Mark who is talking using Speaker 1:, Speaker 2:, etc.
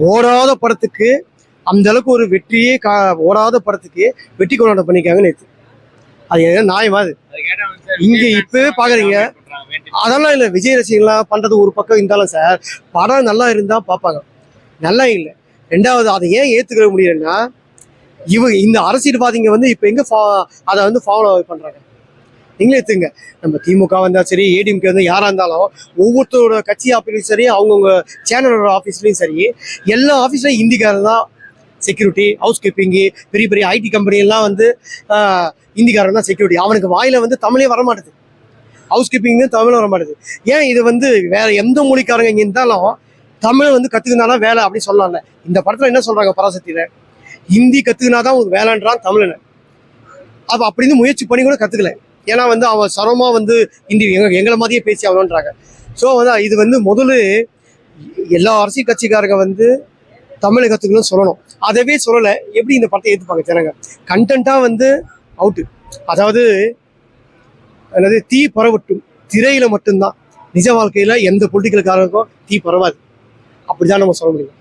Speaker 1: ஓடாத படத்துக்கு அந்த அளவுக்கு ஒரு வெற்றியே ஓடாத படத்துக்கு வெற்றி கொண்டாட்டம் பண்ணிக்காங்க நேற்று. அது என்ன நியாயமா? அது இங்க இப்பவே பாக்குறீங்க. அதெல்லாம் இல்லை, விஜய் ரசிகர்கள்லாம் பண்றது ஒரு பக்கம் இருந்தாலும் சார், படம் நல்லா இருந்தா பார்ப்பாங்க, நல்லா இல்லை. ரெண்டாவது அதை ஏன் ஏத்துக்க முடியலன்னா, இந்த அரசியல்வாதிங்க வந்து இப்ப எங்க அதை வந்து ஃபாலோ பண்றாங்க. நீங்களே எடுத்துங்க, நம்ம திமுக வந்தா சரி, ஏடிஎம்கே வந்து யாரா இருந்தாலும் ஒவ்வொருத்தரோட கட்சி ஆஃபீஸ்லையும் சரி, அவங்கவுங்க சேனலோட ஆஃபீஸ்லையும் சரி, எல்லா ஆஃபீஸ்லையும் ஹிந்திக்காரன் தான் செக்யூரிட்டி, ஹவுஸ் கீப்பிங்கு, பெரிய பெரிய ஐடி கம்பெனியெல்லாம் வந்து ஹிந்திக்காரன் தான் செக்யூரிட்டி. அவனுக்கு வாயில வந்து தமிழே வரமாட்டுது, ஹவுஸ் கீப்பிங்கு தமிழ் வரமாட்டுது. ஏன் இது வந்து வேற எந்த மொழிக்காரங்க இங்கே இருந்தாலும் தமிழ் வந்து கற்றுக்கினாதான் வேலை அப்படின்னு சொல்லலாம்ல. இந்த படத்தில் என்ன சொல்றாங்க பராசக்தியில், ஹிந்தி கற்றுக்கினாதான் ஒரு வேலைன்றான் தமிழனை. அப்போ அப்படின்னு முயற்சி பண்ணி கூட கற்றுக்கல. ஏன்னா வந்து அவன் சரமாக வந்து ஹிந்தி எங்களை மாதிரியே பேசி ஆகணுன்றாங்க. ஸோ வந்து இது வந்து முதல்ல எல்லா அரசியல் கட்சிக்காரங்க வந்து தமிழை கற்றுக்கணும்னு சொல்லணும். அதவே சொல்லலை, எப்படி இந்த படத்தை ஏற்றுப்பாங்க ஜனங்க? கண்டென்ட்டாக வந்து அவுட்டு. அதாவது என்னது, தீ பரவட்டும் திரையில மட்டும்தான், நிஜ வாழ்க்கையில எந்த பொலிட்டிக்கல்காரருக்கும் தீ பரவாது. அப்படிதான் நம்ம சொல்ல முடியும்.